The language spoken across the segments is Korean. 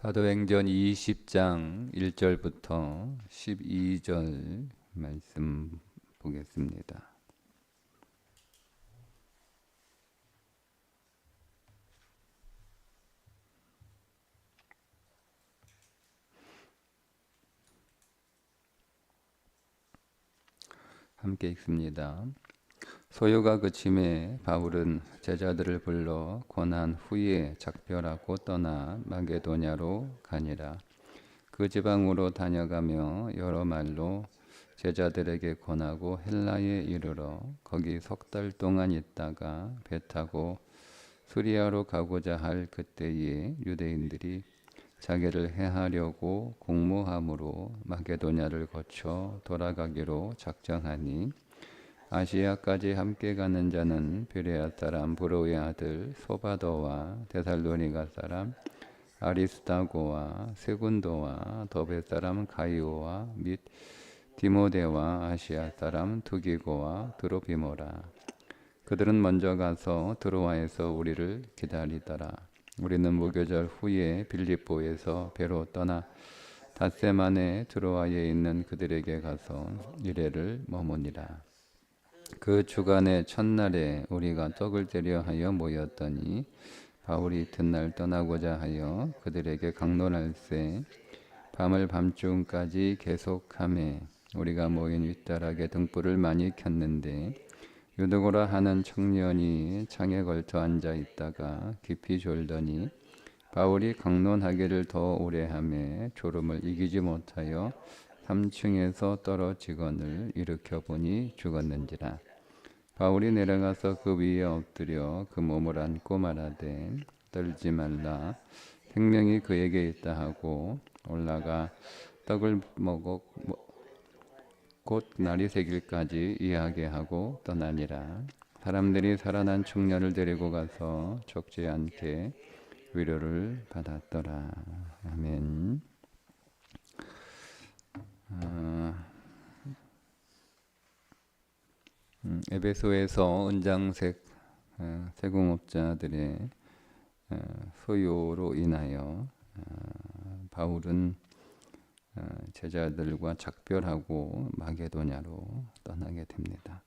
사도행전 20장 1절부터 12절 말씀 보겠습니다. 함께 읽습니다. 소요가 그침에 바울은 제자들을 불러 권한 후에 작별하고 떠나 마게도냐로 가니라. 그 지방으로 다녀가며 여러 말로 제자들에게 권하고 헬라에 이르러 거기 석 달 동안 있다가 배 타고 수리아로 가고자 할 그때에 유대인들이 자기를 해하려고 공모함으로 마게도냐를 거쳐 돌아가기로 작정하니 아시아까지 함께 가는 자는 베레아 사람 브로의 아들 소바더와 데살로니가 사람 아리스타고와 세군도와 더베 사람 가이오와 및 디모데와 아시아 사람 두기고와 드로비모라. 그들은 먼저 가서 드로아에서 우리를 기다리더라. 우리는 무교절 후에 빌립보에서 배로 떠나 닷새 만에 드로아에 있는 그들에게 가서 이레를 머무니라. 그 주간의 첫날에 우리가 떡을 재려 하여 모였더니 바울이 이튿날 떠나고자 하여 그들에게 강론할세 밤을 밤중까지 계속하매 우리가 모인 윗다락에 등불을 많이 켰는데 유드고라 하는 청년이 창에 걸터 앉아 있다가 깊이 졸더니 바울이 강론하기를 더 오래 하매 졸음을 이기지 못하여 3층에서 떨어지거늘 일으켜 보니 죽었는지라. 바울이 내려가서 그 위에 엎드려 그 몸을 안고 말하되 떨지 말라 생명이 그에게 있다 하고 올라가 떡을 먹어 곧 날이 새길까지 이야기하고 떠나니라. 사람들이 살아난 청년을 데리고 가서 적지 않게 위로를 받았더라. 아멘. 에베소에서 은장색 세공업자들의 소요로 인하여 바울은 제자들과 작별하고 마게도냐로 떠나게 됩니다.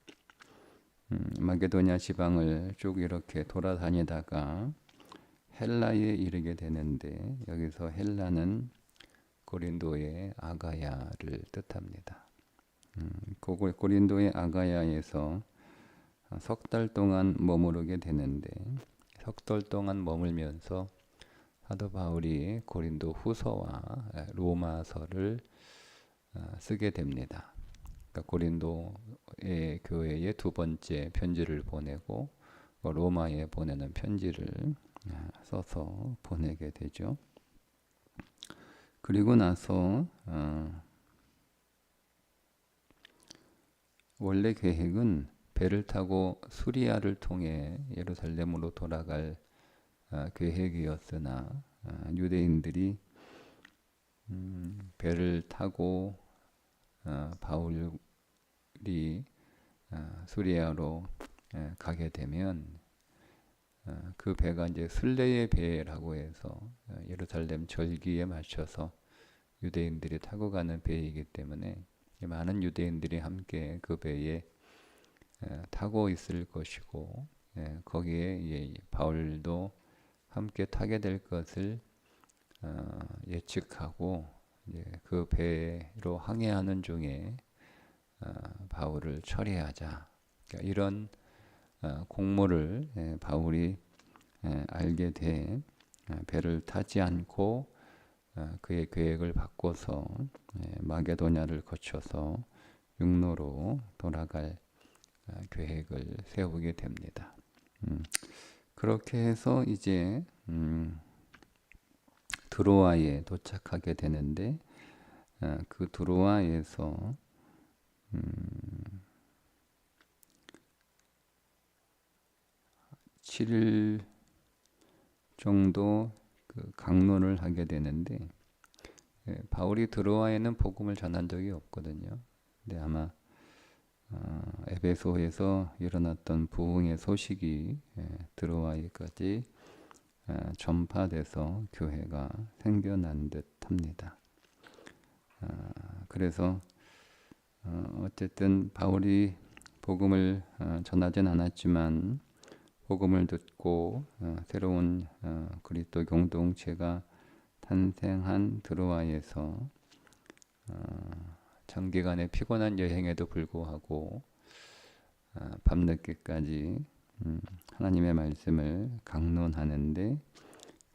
마게도냐 지방을 쭉 이렇게 돌아다니다가 헬라에 이르게 되는데 여기서 헬라는 고린도의 아가야를 뜻합니다. 고린도의 아가야에서 석 달 동안 머무르게 되는데 석 달 동안 머물면서 사도 바울이 고린도 후서와 로마서를 쓰게 됩니다. 그러니까 고린도의 교회에 두 번째 편지를 보내고 로마에 보내는 편지를 써서 보내게 되죠. 그리고 나서 원래 계획은 배를 타고 수리아를 통해 예루살렘으로 돌아갈 계획이었으나 유대인들이 배를 타고 바울이 수리아로 가게 되면 그 배가 이제 순례의 배라고 해서 예루살렘 절기에 맞춰서 유대인들이 타고 가는 배이기 때문에 많은 유대인들이 함께 그 배에 타고 있을 것이고 거기에 바울도 함께 타게 될 것을 예측하고 그 배로 항해하는 중에 바울을 처리하자. 그러니까 이런 공모를 바울이 알게 돼 배를 타지 않고 그의 계획을 바꿔서 마게도냐를 거쳐서 육로로 돌아갈 계획을 세우게 됩니다. 그렇게 해서 이제 드로아에 도착하게 되는데 그 드로아에서 7일 정도 그 강론을 하게 되는데 바울이 드로아에는 복음을 전한 적이 없거든요. 근데 아마 에베소에서 일어났던 부흥의 소식이 드로아에까지 전파돼서 교회가 생겨난 듯합니다. 그래서 어쨌든 바울이 복음을 전하진 않았지만 복음을 듣고 새로운 그리스도 공동체가 탄생한 드로아에서 장기간의 피곤한 여행에도 불구하고 밤늦게까지 하나님의 말씀을 강론하는데,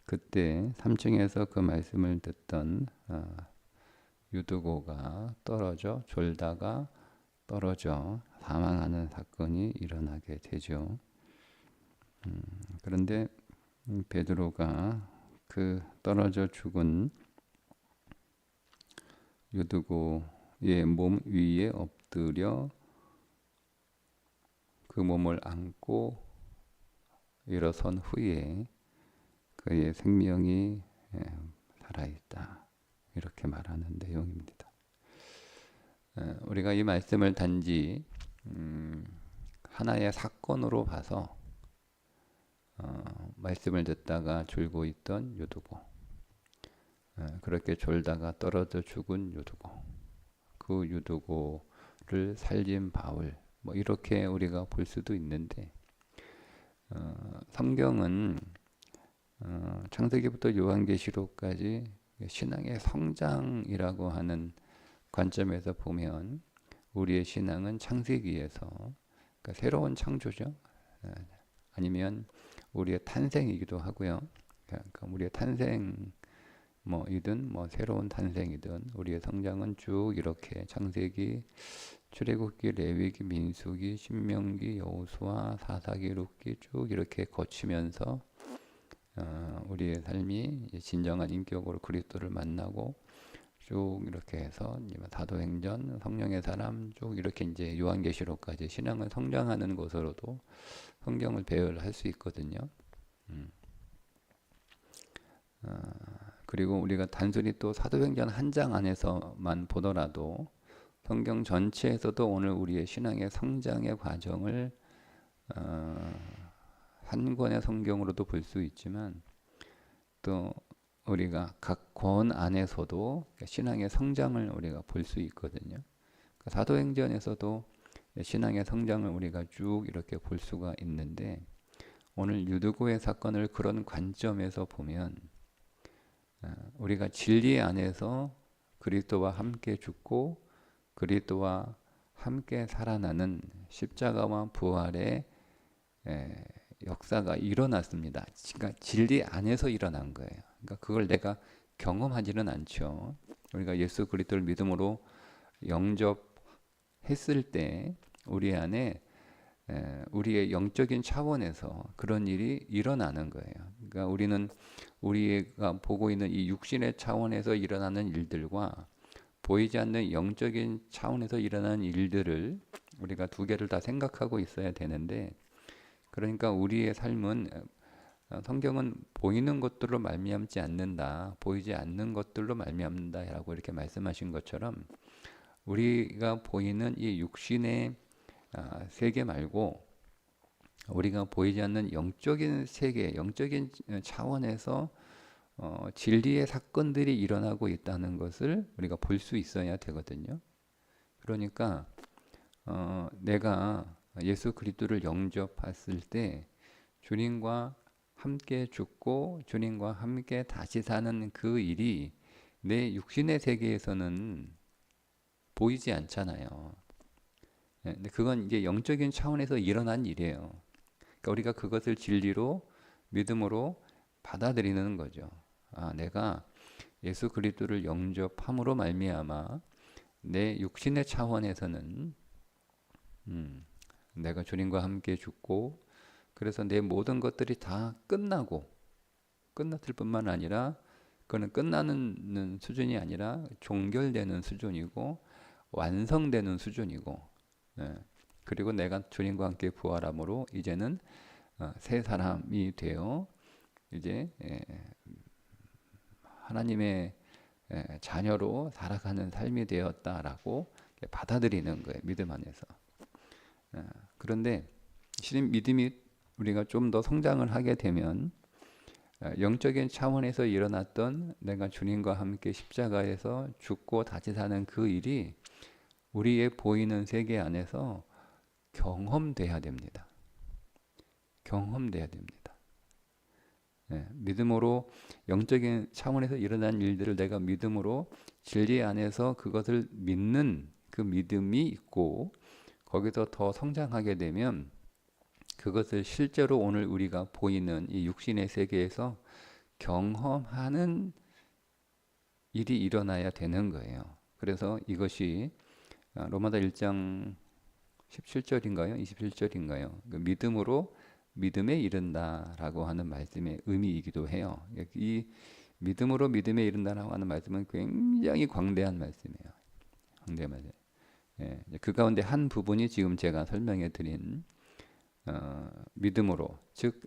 그때 3층에서 그 말씀을 듣던 유두고가 졸다가 떨어져 사망하는 사건이 일어나게 되죠. 그런데 베드로가 그 떨어져 죽은 유두고의 몸 위에 엎드려 그 몸을 안고 일어선 후에 그의 생명이 살아있다, 이렇게 말하는 내용입니다. 우리가 이 말씀을 단지 하나의 사건으로 봐서 말씀을 듣다가 졸고 있던 유두고, 그렇게 졸다가 떨어져 죽은 유두고, 그 유두고를 살린 바울, 뭐 이렇게 우리가 볼 수도 있는데, 성경은 창세기부터 요한계시록까지 신앙의 성장이라고 하는 관점에서 보면 우리의 신앙은 창세기에서, 그러니까 새로운 창조죠. 아니면 우리의 탄생이기도 하고요. 그러니까 우리의 탄생 이든 새로운 탄생이든 우리의 성장은 쭉 이렇게 창세기, 출애굽기, 레위기, 민수기, 신명기, 여호수아, 사사기, 룻기 쭉 이렇게 거치면서 우리의 삶이 진정한 인격으로 그리스도를 만나고 쭉 이렇게 해서 사도행전, 성령의 사람 쭉 이렇게 이제 요한계시록까지 신앙을 성장하는 것으로도 성경을 배열할 수 있거든요. 그리고 우리가 단순히 또 사도행전 한 장 안에서만 보더라도 성경 전체에서도 오늘 우리의 신앙의 성장의 과정을 한 권의 성경으로도 볼 수 있지만, 또 우리가 각 권 안에서도 신앙의 성장을 우리가 볼 수 있거든요. 사도행전에서도 신앙의 성장을 우리가 쭉 이렇게 볼 수가 있는데, 오늘 유두고의 사건을 그런 관점에서 보면 우리가 진리 안에서 그리스도와 함께 죽고 그리스도와 함께 살아나는 십자가와 부활의 역사가 일어났습니다. 그러니까 진리 안에서 일어난 거예요. 그러니까 그걸 내가 경험하지는 않죠. 우리가 예수 그리스도를 믿음으로 영접했을 때 우리 안에 우리의 영적인 차원에서 그런 일이 일어나는 거예요. 그러니까 우리는 우리가 보고 있는 이 육신의 차원에서 일어나는 일들과 보이지 않는 영적인 차원에서 일어나는 일들을 우리가 두 개를 다 생각하고 있어야 되는데, 그러니까 우리의 삶은 성경은 보이는 것들로 말미암지 않는다, 보이지 않는 것들로 말미암는다라고 이렇게 말씀하신 것처럼 우리가 보이는 이 육신의 세계 말고 우리가 보이지 않는 영적인 세계, 영적인 차원에서 진리의 사건들이 일어나고 있다는 것을 우리가 볼 수 있어야 되거든요. 그러니까 내가 예수 그리스도를 영접했을 때 주님과 함께 죽고 주님과 함께 다시 사는 그 일이 내 육신의 세계에서는 보이지 않잖아요. 근데 그건 이제 영적인 차원에서 일어난 일이에요. 그러니까 우리가 그것을 진리로 믿음으로 받아들이는 거죠. 내가 예수 그리스도를 영접함으로 말미암아 내 육신의 차원에서는 내가 주님과 함께 죽고, 그래서 내 모든 것들이 다 끝났을 뿐만 아니라 그거는 끝나는 수준이 아니라 종결되는 수준이고 완성되는 수준이고, 그리고 내가 주님과 함께 부활함으로 이제는 새 사람이 되어 이제 하나님의 자녀로 살아가는 삶이 되었다라고 받아들이는 거예요. 믿음 안에서. 그런데 신임 믿음이 우리가 좀 더 성장을 하게 되면 영적인 차원에서 일어났던 내가 주님과 함께 십자가에서 죽고 다시 사는 그 일이 우리의 보이는 세계 안에서 경험돼야 됩니다. 경험돼야 됩니다. 믿음으로 영적인 차원에서 일어난 일들을 내가 믿음으로 진리 안에서 그것을 믿는 그 믿음이 있고 거기서 더 성장하게 되면 그것을 실제로 오늘 우리가 보이는 이 육신의 세계에서 경험하는 일이 일어나야 되는 거예요. 그래서 이것이 로마서 1장 17절인가요? 27절인가요? 믿음으로 믿음에 이른다라고 하는 말씀의 의미이기도 해요. 이 믿음으로 믿음에 이른다라고 하는 말씀은 굉장히 광대한 말씀이에요. 광대한 말씀. 그 가운데 한 부분이 지금 제가 설명해 드린 믿음으로, 즉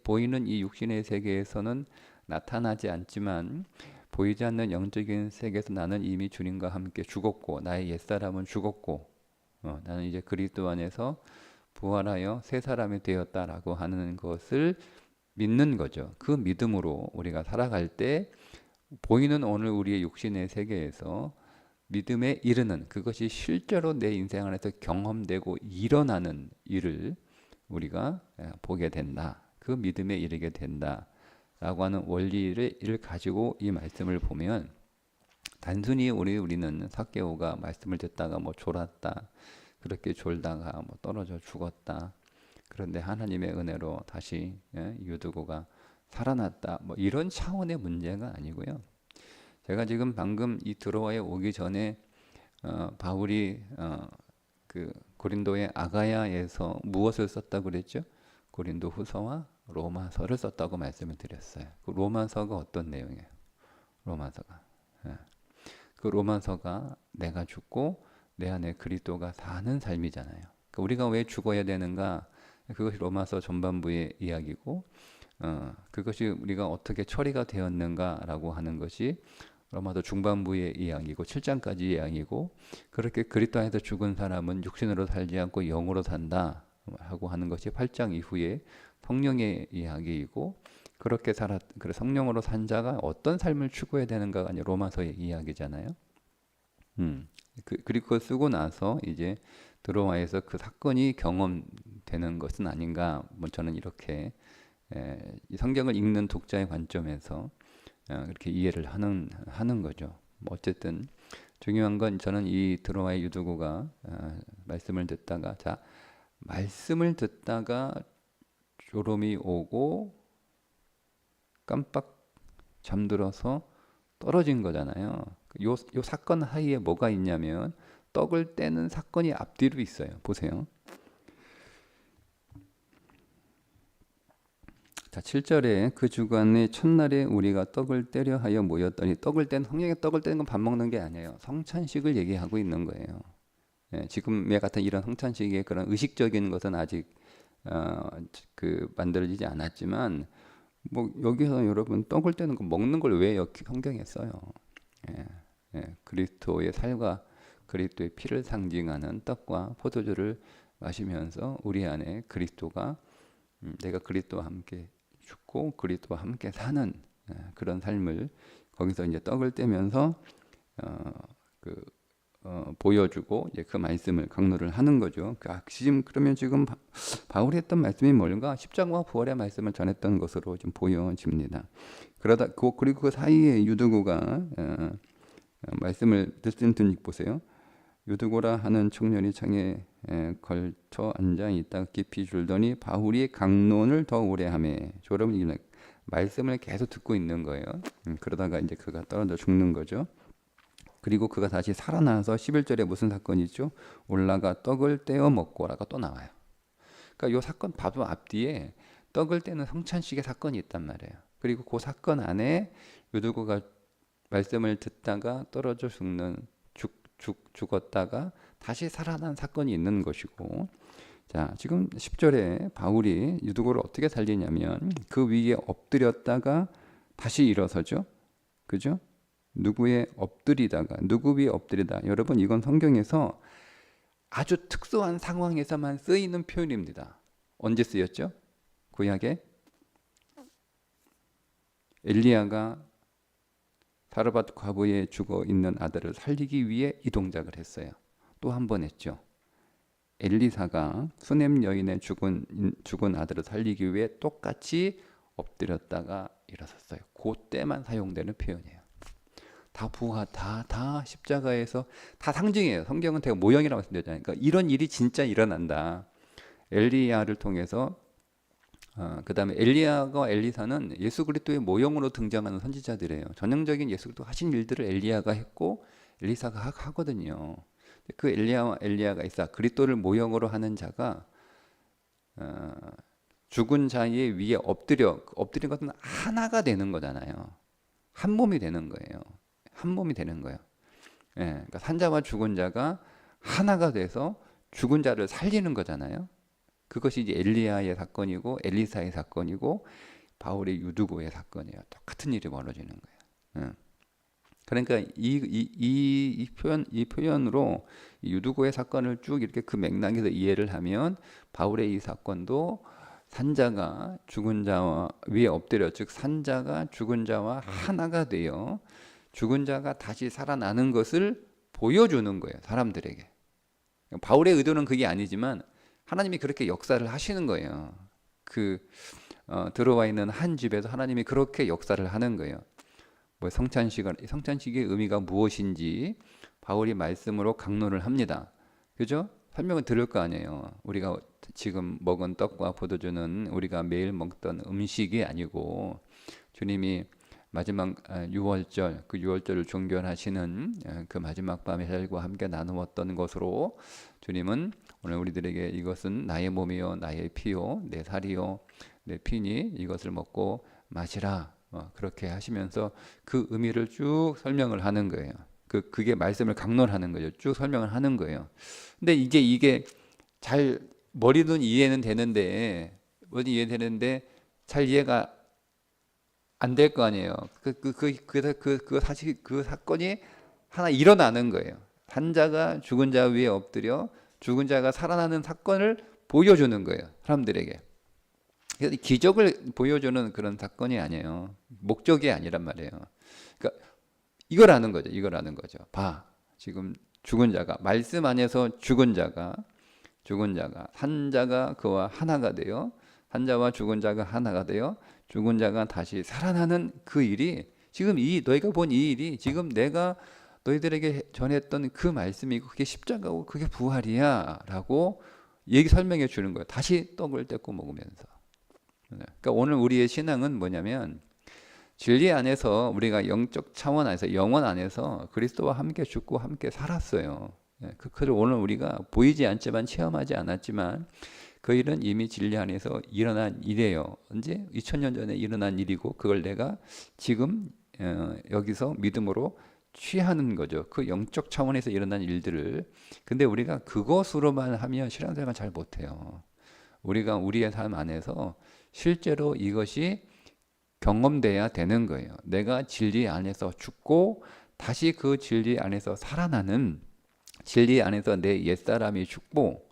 보이는 이 육신의 세계에서는 나타나지 않지만 보이지 않는 영적인 세계에서 나는 이미 주님과 함께 죽었고 나의 옛사람은 죽었고 나는 이제 그리스도 안에서 부활하여 새 사람이 되었다라고 하는 것을 믿는 거죠. 그 믿음으로 우리가 살아갈 때 보이는 오늘 우리의 육신의 세계에서 믿음에 이르는, 그것이 실제로 내 인생 안에서 경험되고 일어나는 일을 우리가 보게 된다. 그 믿음에 이르게 된다라고 하는 원리를 가지고 이 말씀을 보면 단순히 우리는 삭개오가 말씀을 듣다가 뭐 졸았다, 그렇게 졸다가 뭐 떨어져 죽었다, 그런데 하나님의 은혜로 다시 유두고가 살아났다, 뭐 이런 차원의 문제가 아니고요. 제가 지금 방금 이 드로아에 오기 전에 바울이 그 고린도의 아가야에서 무엇을 썼다고 그랬죠? 고린도 후서와 로마서를 썼다고 말씀을 드렸어요. 그 로마서가 어떤 내용이에요? 로마서가 그 로마서가 내가 죽고 내 안에 그리스도가 사는 삶이잖아요. 그러니까 우리가 왜 죽어야 되는가? 그것이 로마서 전반부의 이야기고 그것이 우리가 어떻게 처리가 되었는가라고 하는 것이 로마서 중반부의 이야기고 7장까지 이야기고, 그렇게 그리스도 안에서 죽은 사람은 육신으로 살지 않고 영으로 산다 하고 하는 것이 8장 이후에 성령의 이야기이고, 그렇게 그래 성령으로 산 자가 어떤 삶을 추구해야 되는가가 아니라 로마서의 이야기잖아요. 그리고 그걸 쓰고 나서 이제 드로아에서 그 사건이 경험되는 것은 아닌가, 뭐 저는 이렇게 이 성경을 읽는 독자의 관점에서 그렇게 이해를 하는 거죠. 뭐 어쨌든 중요한 건 저는 이 드로아의 유두고가 말씀을 듣다가 말씀을 듣다가 졸음이 오고 깜빡 잠들어서 떨어진 거잖아요. 요 사건 사이에 뭐가 있냐면 떡을 떼는 사건이 앞뒤로 있어요. 보세요. 자, 7절에 그 주간의 첫날에 우리가 떡을 떼려 하여 모였더니, 성경에 떡을 떼는 건 밥 먹는 게 아니에요. 성찬식을 얘기하고 있는 거예요. 지금의 같은 이런 성찬식의 그런 의식적인 것은 아직 만들어지지 않았지만, 뭐 여기서 여러분 떡을 떼는 거 먹는 걸 왜 성경에 써요? 그리스도의 살과 그리스도의 피를 상징하는 떡과 포도주를 마시면서 우리 안에 그리스도가 내가 그리스도와 함께 죽고 그리스도와 함께 사는 그런 삶을 거기서 이제 떡을 떼면서 보여주고 이제 그 말씀을 강조를 하는 거죠. 그러면 지금 바울이 했던 말씀이 뭘까? 십자가와 부활의 말씀을 전했던 것으로 좀 보여집니다. 그리고 그 사이에 유두고가 말씀을 듣는 보세요. 유두고라 하는 청년이 창에 걸쳐 앉아 있다 깊이 줄더니 바울이 강론을 더 오래 하매. 여러분 말씀을 계속 듣고 있는 거예요. 그러다가 이제 그가 떨어져 죽는 거죠. 그리고 그가 다시 살아나서 11절에 무슨 사건이 있죠? 올라가 떡을 떼어 먹고라가 또 나와요. 그러니까 이 사건 바로 앞뒤에 떡을 떼는 성찬식의 사건이 있단 말이에요. 그리고 그 사건 안에 유두고가 말씀을 듣다가 떨어져 죽었다가 다시 살아난 사건이 있는 것이고, 자, 지금 10절에 바울이 유두고를 어떻게 살리냐면 그 위에 엎드렸다가 다시 일어서죠. 그죠? 누구 위에 엎드리다. 여러분, 이건 성경에서 아주 특수한 상황에서만 쓰이는 표현입니다. 언제 쓰였죠? 구약에 엘리야가 사르밧 과부의 죽어 있는 아들을 살리기 위해 이 동작을 했어요. 또 한 번 했죠. 엘리사가 수넴 여인의 죽은 아들을 살리기 위해 똑같이 엎드렸다가 일어섰어요. 그때만 사용되는 표현이에요. 다 부하, 다 십자가에서 다 상징이에요. 성경은 되게 모형이라고 말씀드렸잖아요. 그러니까 이런 일이 진짜 일어난다. 엘리야를 통해서 그 다음에 엘리야와 엘리사는 예수 그리스도의 모형으로 등장하는 선지자들이에요. 전형적인 예수 그리스도 하신 일들을 엘리야가 했고 엘리사가 하거든요. 그 엘리야와 엘리야가 있어 그리스도를 모형으로 하는 자가 죽은 자의 위에 엎드린 것은 하나가 되는 거잖아요. 한 몸이 되는 거예요. 한 몸이 되는 거예요. 예, 그러니까 산자와 죽은 자가 하나가 돼서 죽은 자를 살리는 거잖아요. 그것이 이제 엘리야의 사건이고 엘리사의 사건이고 바울의 유두고의 사건이에요. 똑같은 일이 벌어지는 거예요. 예. 그러니까 이 표현으로 유두고의 사건을 쭉 이렇게 그 맥락에서 이해를 하면 바울의 이 사건도 산자가 죽은 자와 위에 엎드려 즉 산자가 죽은 자와 하나가 되어 죽은 자가 다시 살아나는 것을 보여주는 거예요. 사람들에게. 바울의 의도는 그게 아니지만 하나님이 그렇게 역사를 하시는 거예요. 들어와 있는 한 집에서 하나님이 그렇게 역사를 하는 거예요. 뭐 성찬식의 의미가 무엇인지 바울이 말씀으로 강론을 합니다. 그죠? 설명을 들을 거 아니에요. 우리가 지금 먹은 떡과 포도주는 우리가 매일 먹던 음식이 아니고 주님이 마지막 6월절 그 6월절을 종결하시는 그 마지막 밤에 헬과 함께 나누었던 것으로 주님은 오늘 우리들에게 이것은 나의 몸이요 나의 피요 내 살이요 내 피니 이것을 먹고 마시라 그렇게 하시면서 그 의미를 쭉 설명을 하는 거예요. 그게 말씀을 강론하는 거죠. 쭉 설명을 하는 거예요. 근데 이게 잘 머리는 이해는 되는데 잘 이해가 안 될 거 아니에요. 사실 그 사건이 하나 일어나는 거예요. 산자가 죽은 자 위에 엎드려 죽은 자가 살아나는 사건을 보여주는 거예요. 사람들에게. 기적을 보여주는 그런 사건이 아니에요. 목적이 아니란 말이에요. 그러니까 이거라는 거죠. 봐. 지금 죽은 자가 말씀 안에서 죽은 자가 산자가 그와 하나가 되어 산자와 죽은 자가 하나가 되어 죽은 자가 다시 살아나는 그 일이 지금 너희가 본 이 일이 지금 내가 너희들에게 전했던 그 말씀이고 그게 십자가고 그게 부활이야 라고 설명해 주는 거예요. 다시 떡을 떼고 먹으면서. 그러니까 오늘 우리의 신앙은 뭐냐면 진리 안에서 우리가 영적 차원 안에서 영원 안에서 그리스도와 함께 죽고 함께 살았어요. 그걸 오늘 우리가 보이지 않지만 체험하지 않았지만 그 일은 이미 진리 안에서 일어난 일이에요. 언제? 2000년 전에 일어난 일이고 그걸 내가 지금 여기서 믿음으로 취하는 거죠. 그 영적 차원에서 일어난 일들을. 근데 우리가 그것으로만 하면 신앙생활 잘 못해요. 우리가 우리의 삶 안에서 실제로 이것이 경험돼야 되는 거예요. 내가 진리 안에서 죽고 다시 그 진리 안에서 살아나는 진리 안에서 내 옛사람이 죽고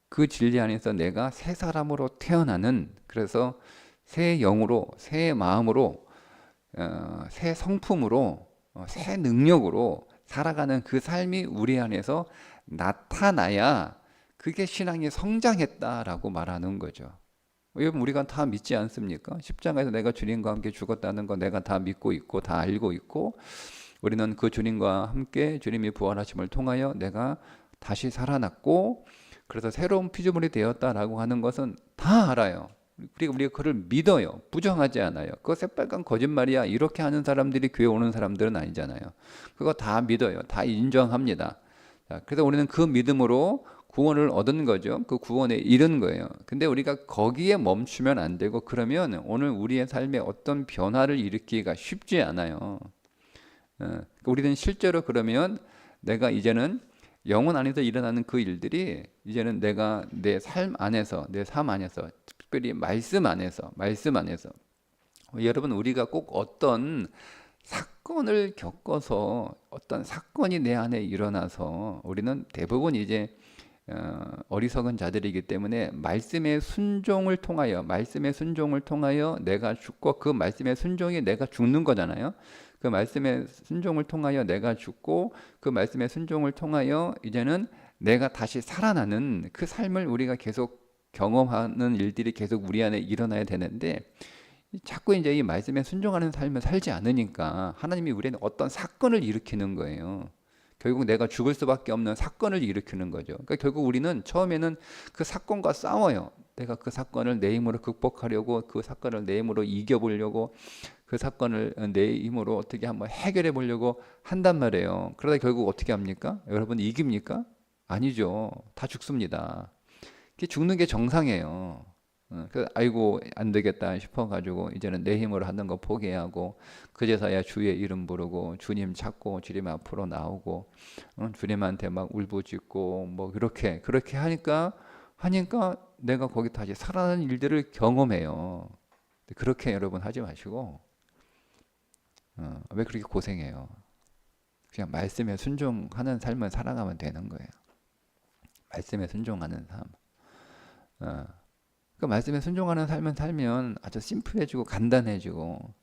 그 진리 안에서 내가 새 사람으로 태어나는 그래서 새 영으로 새 마음으로 새 성품으로 새 능력으로 살아가는 그 삶이 우리 안에서 나타나야 그게 신앙이 성장했다라고 말하는 거죠. 여러분 우리가 다 믿지 않습니까? 십자가에서 내가 주님과 함께 죽었다는 거 내가 다 믿고 있고 다 알고 있고 우리는 그 주님과 함께 주님이 부활하심을 통하여 내가 다시 살아났고 그래서 새로운 피조물이 되었다라고 하는 것은 다 알아요. 그리고 우리가 그걸 믿어요. 부정하지 않아요. 그거 새빨간 거짓말이야. 이렇게 하는 사람들이 교회 오는 사람들은 아니잖아요. 그거 다 믿어요. 다 인정합니다. 자, 그래서 우리는 그 믿음으로 구원을 얻은 거죠. 그 구원에 이른 거예요. 근데 우리가 거기에 멈추면 안 되고 그러면 오늘 우리의 삶에 어떤 변화를 일으키기가 쉽지 않아요. 우리는 실제로 그러면 내가 이제는 영혼 안에서 일어나는 그 일들이 이제는 내가 내 삶 안에서 내 삶 안에서 특별히 말씀 안에서 여러분 우리가 꼭 어떤 사건을 겪어서 어떤 사건이 내 안에 일어나서 우리는 대부분 이제 어리석은 자들이기 때문에 말씀의 순종을 통하여 내가 죽고 그 말씀의 순종이 내가 죽는 거잖아요. 그 말씀의 순종을 통하여 내가 죽고 그 말씀의 순종을 통하여 이제는 내가 다시 살아나는 그 삶을 우리가 계속 경험하는 일들이 계속 우리 안에 일어나야 되는데 자꾸 이제 이 말씀에 순종하는 삶을 살지 않으니까 하나님이 우리는 어떤 사건을 일으키는 거예요. 결국 내가 죽을 수밖에 없는 사건을 일으키는 거죠. 그러니까 결국 우리는 처음에는 그 사건과 싸워요. 내가 그 사건을 내 힘으로 극복하려고, 그 사건을 내 힘으로 이겨보려고, 그 사건을 내 힘으로 어떻게 한번 해결해 보려고 한단 말이에요. 그러다 결국 어떻게 합니까? 여러분 이깁니까? 아니죠. 다 죽습니다. 죽는 게 정상이에요. 그래서 아이고 안 되겠다 싶어가지고 이제는 내 힘으로 하는 거 포기하고 그제서야 주의 이름 부르고 주님 찾고 주님 앞으로 나오고 주님한테 막 울부짖고 뭐 그렇게 하니까 내가 거기 다시 살아나는 일들을 경험해요. 그렇게 여러분 하지 마시고 왜 그렇게 고생해요? 그냥 말씀에 순종하는 삶을 살아가면 되는 거예요. 말씀에 순종하는 삶. 그 말씀에 순종하는 삶을 살면 아주 심플해지고 간단해지고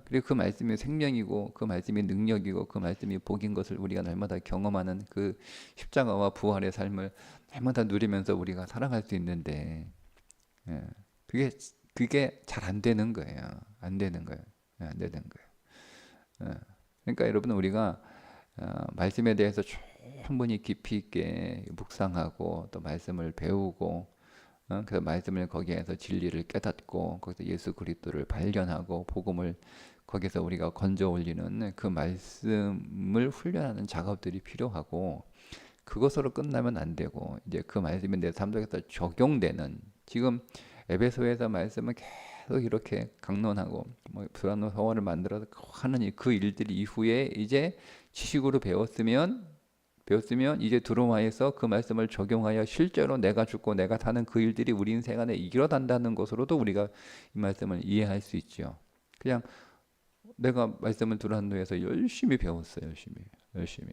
그리고 그 말씀이 생명이고 그 말씀이 능력이고 그 말씀이 복인 것을 우리가 날마다 경험하는 그 십자가와 부활의 삶을 날마다 누리면서 우리가 살아갈 수 있는데 그게 잘 안 되는 거예요. 안 되는 거예요. 안 되는 거예요. 그러니까 여러분 우리가 말씀에 대해서 충분히 깊이 있게 묵상하고 또 말씀을 배우고 그 말씀을 거기에서 진리를 깨닫고 거기서 예수 그리스도를 발견하고 복음을 거기서 우리가 건져 올리는 그 말씀을 훈련하는 작업들이 필요하고 그것으로 끝나면 안 되고 이제 그 말씀이 내 삶 속에서 적용되는 지금 에베소에서 말씀을 계속 이렇게 강론하고 뭐 불안한 서원을 만들어서 하는 그 일들이 이후에 이제 지식으로 배웠으면 이제 드로마에서 그 말씀을 적용하여 실제로 내가 죽고 내가 사는 그 일들이 우리 인생 안에 일어난다는 것으로도 우리가 이 말씀을 이해할 수 있죠. 그냥 내가 말씀을 두란노에서 열심히 배웠어요. 열심히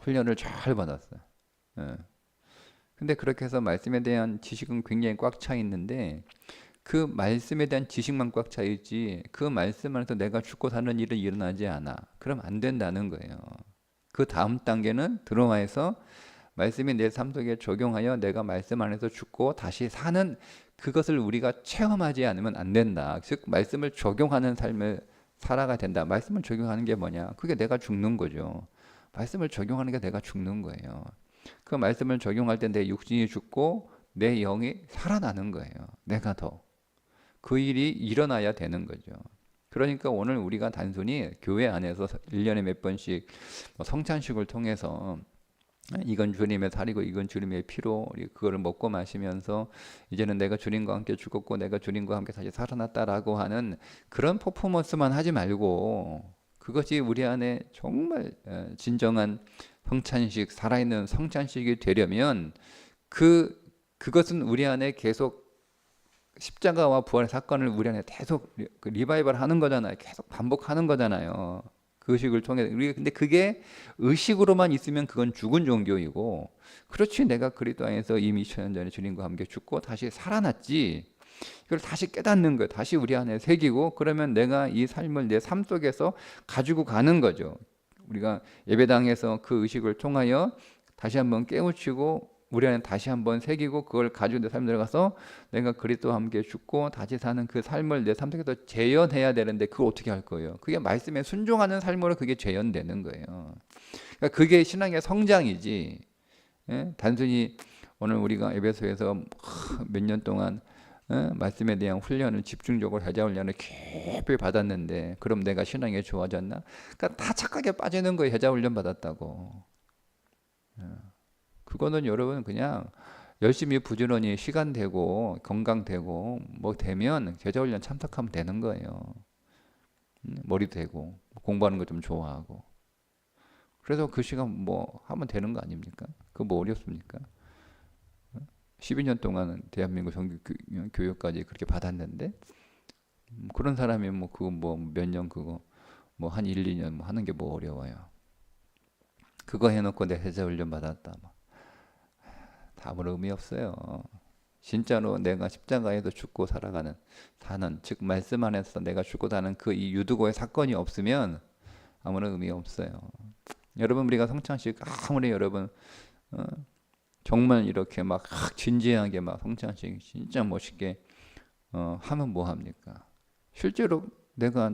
훈련을 잘 받았어요. 근데 그렇게 해서 말씀에 대한 지식은 굉장히 꽉 차 있는데 그 말씀에 대한 지식만 꽉 차 있지 그 말씀 안에서 내가 죽고 사는 일은 일어나지 않아. 그럼 안 된다는 거예요. 그 다음 단계는 드로마에서 말씀이 내 삶 속에 적용하여 내가 말씀 안에서 죽고 다시 사는 그것을 우리가 체험하지 않으면 안 된다. 즉 말씀을 적용하는 삶을 살아가 된다. 말씀을 적용하는 게 뭐냐? 그게 내가 죽는 거죠. 말씀을 적용하는 게 내가 죽는 거예요. 그 말씀을 적용할 때 내 육신이 죽고 내 영이 살아나는 거예요. 내가 더. 그 일이 일어나야 되는 거죠. 그러니까 오늘 우리가 단순히 교회 안에서 1년에 몇 번씩 성찬식을 통해서 이건 주님의 살이고 이건 주님의 피로 그거를 먹고 마시면서 이제는 내가 주님과 함께 죽었고 내가 주님과 함께 다시 살아났다라고 하는 그런 퍼포먼스만 하지 말고 그것이 우리 안에 정말 진정한 성찬식 살아있는 성찬식이 되려면 그것은 우리 안에 계속 십자가와 부활의 사건을 우리 안에 계속 리바이벌 하는 거잖아요. 계속 반복하는 거잖아요. 그 의식을 통해 근데 그게 의식으로만 있으면 그건 죽은 종교이고 그렇지 내가 그리스도 안에서 이미 2000년 전에 주님과 함께 죽고 다시 살아났지. 이걸 다시 깨닫는 거예요. 다시 우리 안에 새기고 그러면 내가 이 삶을 내 삶 속에서 가지고 가는 거죠. 우리가 예배당에서 그 의식을 통하여 다시 한번 깨우치고 우리 안에 다시 한번 새기고 그걸 가지고 내 삶에 들어가서 내가 그리스도와 함께 죽고 다시 사는 그 삶을 내 삶 속에서 재현해야 되는데 그걸 어떻게 할 거예요? 그게 말씀에 순종하는 삶으로 그게 재현되는 거예요. 그러니까 그게 신앙의 성장이지. 단순히 오늘 우리가 에베소에서 몇 년 동안 말씀에 대한 훈련을 집중적으로 해자 훈련을 깊이 받았는데 그럼 내가 신앙이 좋아졌나? 그러니까 다 착하게 빠지는 거예요. 해자 훈련 받았다고. 그거는 여러분 그냥 열심히 부지런히 시간 되고 건강 되고 뭐 되면 제자훈련 참석하면 되는 거예요. 머리 되고 공부하는 거 좀 좋아하고 그래서 그 시간 뭐 하면 되는 거 아닙니까? 그거 뭐 어렵습니까? 12년 동안 대한민국 정규 교육까지 그렇게 받았는데 그런 사람이 뭐 그거 뭐 몇 년 그거 뭐 한 1, 2년 뭐 하는 게 뭐 어려워요. 그거 해놓고 내 제자훈련 받았다 뭐. 아무런 의미 없어요. 진짜로 내가 십자가에서 죽고 살아가는 사는, 즉 말씀 안에서 내가 죽고 사는 그 이 유두고의 사건이 없으면 아무런 의미 없어요. 여러분 우리가 성찬식 아무리 여러분 정말 이렇게 막 진지하게 막 성찬식 진짜 멋있게 하면 뭐 합니까? 실제로 내가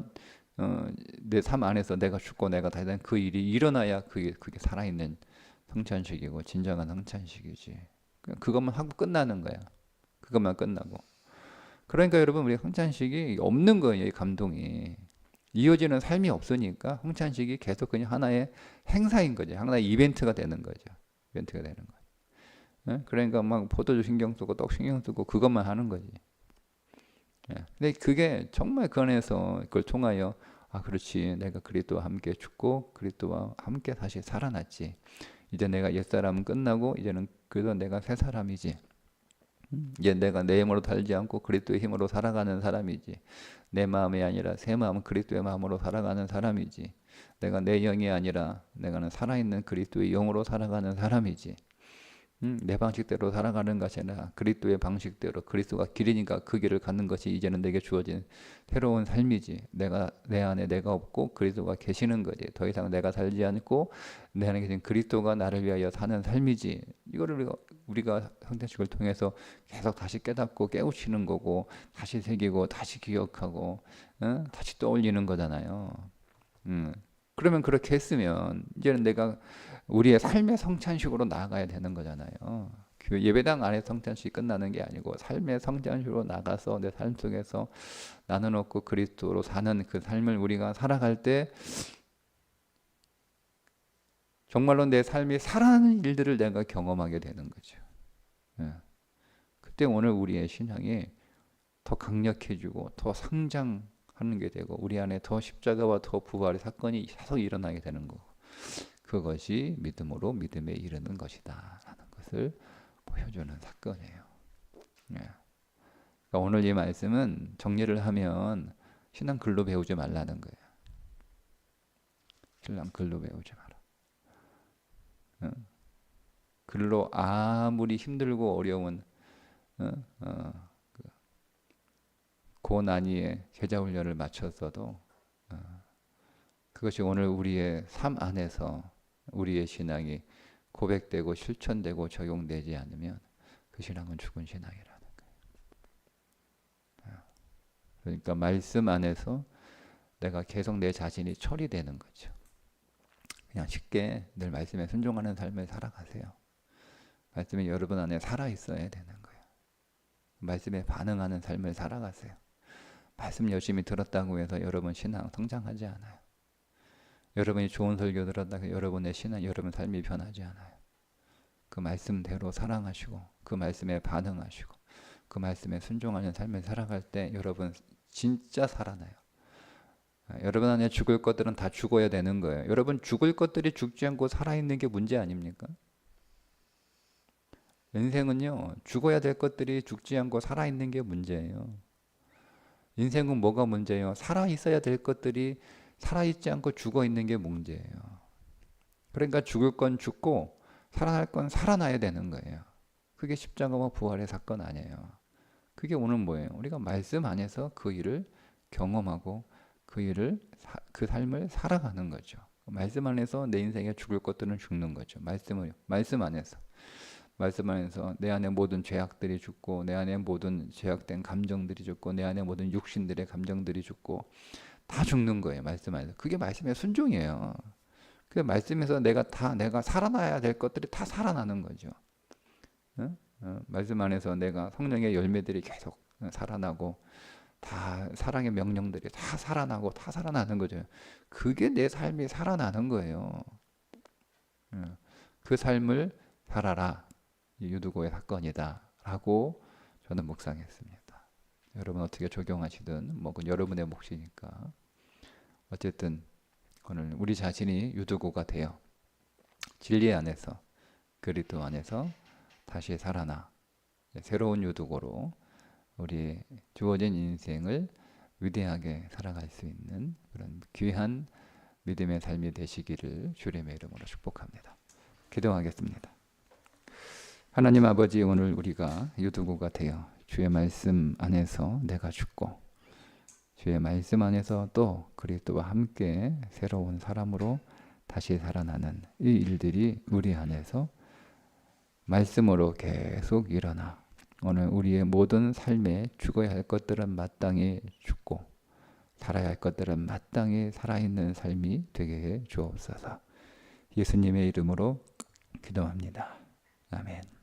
내 삶 안에서 내가 죽고 내가 다시 그 일이 일어나야 그게 살아있는 성찬식이고 진정한 성찬식이지. 그것만 하고 끝나는 거야. 그것만 끝나고. 그러니까 여러분 우리 성찬식이 없는 거예요. 이 감동이. 이어지는 삶이 없으니까 성찬식이 계속 그냥 하나의 행사인 거죠. 하나의 이벤트가 되는 거죠. 이벤트가 되는 거죠. 예? 그러니까 막 포도주 신경 쓰고 떡 신경 쓰고 그것만 하는 거지. 예. 근데 그게 정말 그 안에서 그걸 통하여 아 그렇지 내가 그리스도와 함께 죽고 그리스도와 함께 다시 살아났지. 이제 내가 옛사람은 끝나고 이제는 그래도 내가 새 사람이지. 이제 내가 내 힘으로 살지 않고 그리스도의 힘으로 살아가는 사람이지. 내 마음이 아니라 새 마음은 그리스도의 마음으로 살아가는 사람이지. 내가 내 영이 아니라 내가는 살아있는 그리스도의 영으로 살아가는 사람이지. 내 방식대로 살아가는 것이 아니라 그리스도의 방식대로 그리스도가 길이니까 그 길을 갖는 것이 이제는 내게 주어진 새로운 삶이지. 내가 내 안에 내가 없고 그리스도가 계시는 거지. 더 이상 내가 살지 않고 내 안에 계신 그리스도가 나를 위하여 사는 삶이지. 이거를 우리가 성찬식을 통해서 계속 다시 깨닫고 깨우치는 거고 다시 새기고 다시 기억하고 다시 떠올리는 거잖아요. 그러면 그렇게 했으면 이제는 내가 우리의 삶의 성찬식으로 나아가야 되는 거잖아요. 그 예배당 안에 성찬식이 끝나는 게 아니고 삶의 성찬식으로 나가서 내 삶 속에서 나는 없고 그리스도로 사는 그 삶을 우리가 살아갈 때 정말로 내 삶이 살아나는 일들을 내가 경험하게 되는 거죠. 예. 그때 오늘 우리의 신앙이 더 강력해지고 더 성장하는 게 되고 우리 안에 더 십자가와 더 부활의 사건이 계속 일어나게 되는 거고 그것이 믿음으로 믿음에 이르는 것이다 라는 것을 보여주는 사건이에요. 예. 그러니까 오늘 이 말씀은 정리를 하면 신앙 글로 배우지 말라는 거예요. 신앙 글로 배우지 마라. 글로 아무리 힘들고 어려운 고난이의 제자훈련을 마쳤어도 그것이 오늘 우리의 삶 안에서 우리의 신앙이 고백되고 실천되고 적용되지 않으면 그 신앙은 죽은 신앙이라는 거예요. 그러니까 말씀 안에서 내가 계속 내 자신이 처리되는 거죠. 그냥 쉽게 늘 말씀에 순종하는 삶을 살아가세요. 말씀이 여러분 안에 살아있어야 되는 거예요. 말씀에 반응하는 삶을 살아가세요. 말씀 열심히 들었다고 해서 여러분 신앙 성장하지 않아요. 여러분이 좋은 설교 들었다고 여러분의 신앙, 여러분 삶이 변하지 않아요. 그 말씀대로 사랑하시고 그 말씀에 반응하시고 그 말씀에 순종하는 삶을 살아갈 때 여러분 진짜 살아나요. 여러분 안에 죽을 것들은 다 죽어야 되는 거예요. 여러분 죽을 것들이 죽지 않고 살아있는 게 문제 아닙니까? 인생은요 죽어야 될 것들이 죽지 않고 살아있는 게 문제예요. 인생은 뭐가 문제예요? 살아있어야 될 것들이 살아있지 않고 죽어있는 게 문제예요. 그러니까 죽을 건 죽고 살아날 건 살아나야 되는 거예요. 그게 십자가와 부활의 사건 아니에요. 그게 오늘 뭐예요? 우리가 말씀 안에서 그 일을 경험하고 그 삶을 살아가는 거죠. 말씀 안에서 내 인생에 죽을 것들은 죽는 거죠. 말씀 안에서 내 안에 모든 죄악들이 죽고 내 안에 모든 죄악된 감정들이 죽고 내 안에 모든 육신들의 감정들이 죽고 다 죽는 거예요. 말씀 안에서. 그게 말씀의 순종이에요. 그 말씀에서 내가 살아나야 될 것들이 다 살아나는 거죠. 말씀 안에서 내가 성령의 열매들이 계속 살아나고 다 사랑의 명령들이 다 살아나고 다 살아나는 거죠. 그게 내 삶이 살아나는 거예요. 그 삶을 살아라. 유두고의 사건이다 라고 저는 묵상했습니다. 여러분 어떻게 적용하시든 뭐 그건 여러분의 몫이니까 어쨌든 오늘 우리 자신이 유두고가 되어 진리 안에서 그리스도 안에서 다시 살아나 새로운 유두고로 우리 주어진 인생을 위대하게 살아갈 수 있는 그런 귀한 믿음의 삶이 되시기를 주님의 이름으로 축복합니다. 기도하겠습니다. 하나님 아버지, 오늘 우리가 유두고가 되어 주의 말씀 안에서 내가 죽고 주의 말씀 안에서 또 그리스도와 함께 새로운 사람으로 다시 살아나는 이 일들이 우리 안에서 말씀으로 계속 일어나 오늘 우리의 모든 삶에 죽어야 할 것들은 마땅히 죽고 살아야 할 것들은 마땅히 살아있는 삶이 되게 해 주옵소서. 예수님의 이름으로 기도합니다. 아멘.